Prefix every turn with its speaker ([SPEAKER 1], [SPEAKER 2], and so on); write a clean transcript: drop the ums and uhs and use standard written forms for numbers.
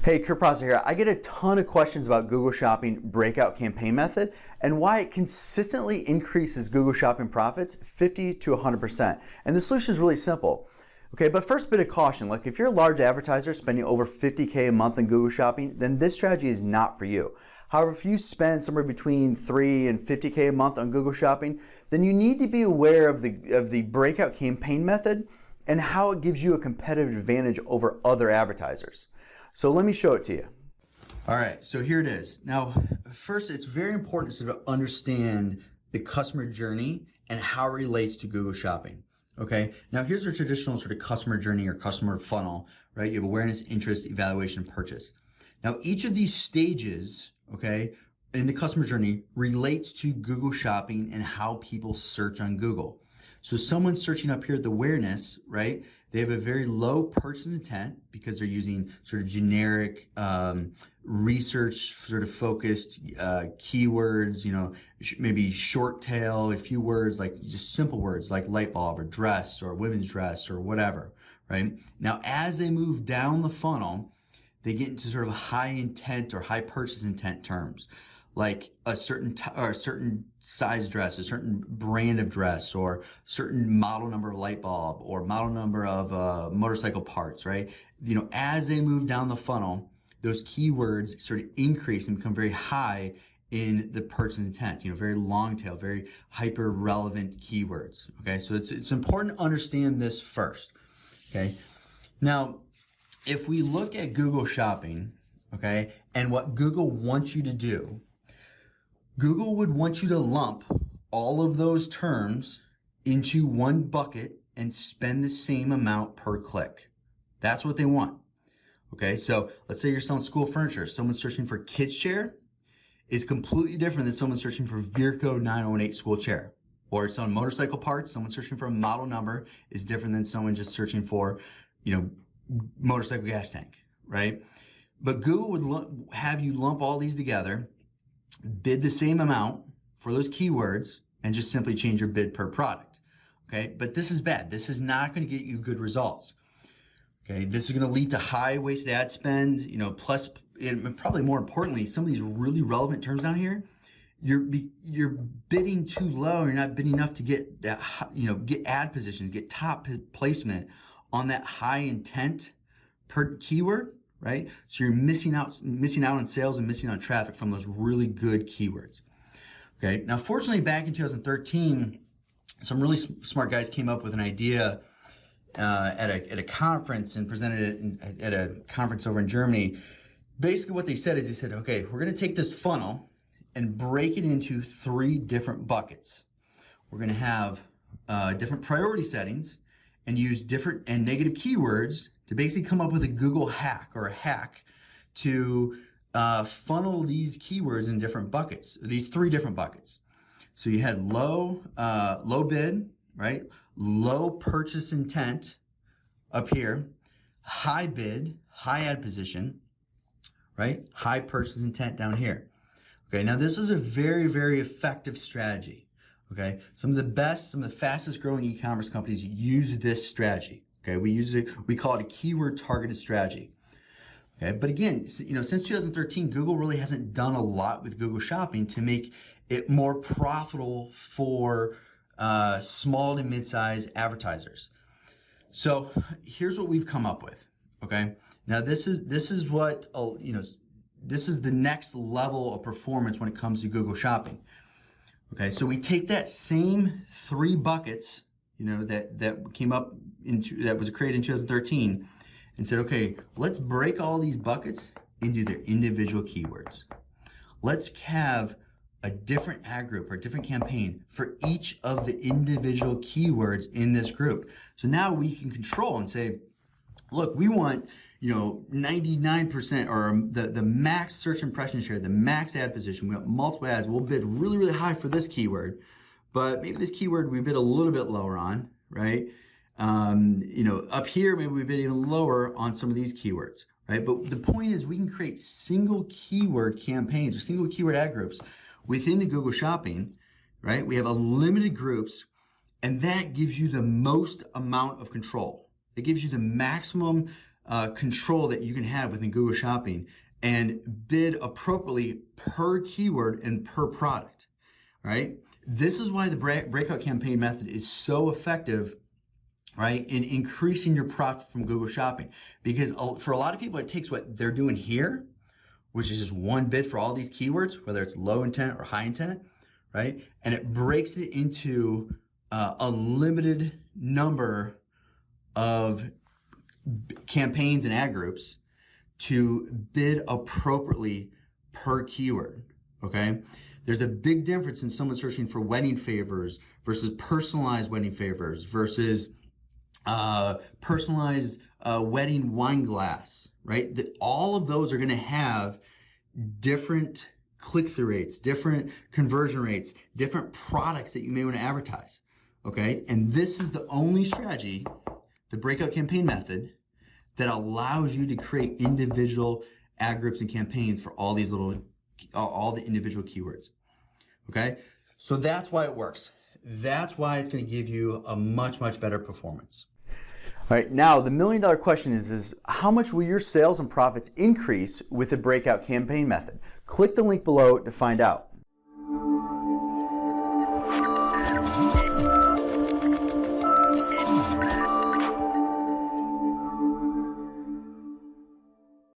[SPEAKER 1] Hey, Kurt Prosser here. I get a ton of questions about Google Shopping Breakout Campaign Method and why it consistently increases Google Shopping profits 50 to 100%. And the solution is really simple. Okay, but first bit of caution, like if you're a large advertiser spending over 50K a month on Google Shopping, then this strategy is not for you. However, if you spend somewhere between 3 and 50K a month on Google Shopping, then you need to be aware of the Breakout Campaign Method and how it gives you a competitive advantage over other advertisers. So let me show it to you. All right, so here it is. Now, first, it's very important to sort of understand the customer journey and how it relates to Google Shopping. Okay, now here's a traditional sort of customer journey or customer funnel, right? You have awareness, interest, evaluation, purchase. Now, each of these stages, okay, in the customer journey relates to Google Shopping and how people search on Google. So someone searching up here at the awareness, right? They have a very low purchase intent because they're using sort of generic research sort of focused keywords, you know, maybe short tail, a few words, like just simple words like light bulb or dress or women's dress or whatever, right? Now, as they move down the funnel, they get into sort of high intent or high purchase intent terms, like a certain size dress, a certain brand of dress, or certain model number of light bulb, or model number of motorcycle parts, right? You know, as they move down the funnel, those keywords sort of increase and become very high in the purchase intent, you know, very long tail, very hyper relevant keywords. Okay, so it's important to understand this first. Okay, now if we look at Google Shopping, okay, and what Google wants you to do, Google would want you to lump all of those terms into one bucket and spend the same amount per click. That's what they want. Okay, so let's say you're selling school furniture. Someone searching for kids chair is completely different than someone searching for Virco 908 school chair. Or selling motorcycle parts, someone searching for a model number is different than someone just searching for, you know, motorcycle gas tank, right? But Google would have you lump all these together, bid the same amount for those keywords, and just simply change your bid per product. Okay, but this is bad. This is not going to get you good results. Okay, this is going to lead to high wasted ad spend, you know, plus, and probably more importantly, some of these really relevant terms down here, you're bidding too low. You're not bidding enough to get that, you know, get ad positions, get top placement on that high intent per keyword. Right? So you're missing out on sales and missing on traffic from those really good keywords. Okay. Now, fortunately, back in 2013, some really smart guys came up with an idea at a conference and presented it at a conference over in Germany. Basically, what they said is, they said, okay, we're going to take this funnel and break it into 3 different buckets. We're going to have different priority settings and use different and negative keywords to basically come up with a Google hack or a hack to funnel these keywords in different buckets, these 3 different buckets. So you had low bid, right? Low purchase intent up here, high bid, high ad position, right? High purchase intent down here. Okay, now this is a very, very effective strategy. Okay, some of the fastest growing e-commerce companies use this strategy. Okay, we call it a keyword targeted strategy. Okay, but again, you know, since 2013, Google really hasn't done a lot with Google Shopping to make it more profitable for small to mid-size advertisers. So here's what we've come up with. Okay, now this is what you know. This is the next level of performance when it comes to Google Shopping. Okay, so we take that same 3 buckets, you know, that came up that was created in 2013, and said, okay, let's break all these buckets into their individual keywords. Let's have a different ad group or a different campaign for each of the individual keywords in this group. So now we can control and say, look, we want, you know, 99% or the max search impression share, the max ad position. We want multiple ads. We'll bid really, really high for this keyword, but maybe this keyword we bid a little bit lower on, right? You know, up here, maybe we bid even lower on some of these keywords, right? But the point is we can create single keyword campaigns or single keyword ad groups within the Google Shopping, right? We have unlimited groups, and that gives you the most amount of control. It gives you the maximum control that you can have within Google Shopping and bid appropriately per keyword and per product, right? This is why the Breakout Campaign Method is so effective, right, in increasing your profit from Google Shopping. Because for a lot of people, it takes what they're doing here, which is just one bid for all these keywords, whether it's low intent or high intent, right? And it breaks it into a limited number of campaigns and ad groups to bid appropriately per keyword, okay? There's a big difference in someone searching for wedding favors versus personalized wedding favors versus personalized wedding wine glass, right? All of those are gonna have different click-through rates, different conversion rates, different products that you may wanna advertise, okay? And this is the only strategy, the Breakout Campaign Method, that allows you to create individual ad groups and campaigns for all these all the individual keywords, okay? So that's why it works. That's why it's gonna give you a much, much better performance. All right, now the million-dollar question is how much will your sales and profits increase with the Breakout Campaign Method? Click the link below to find out.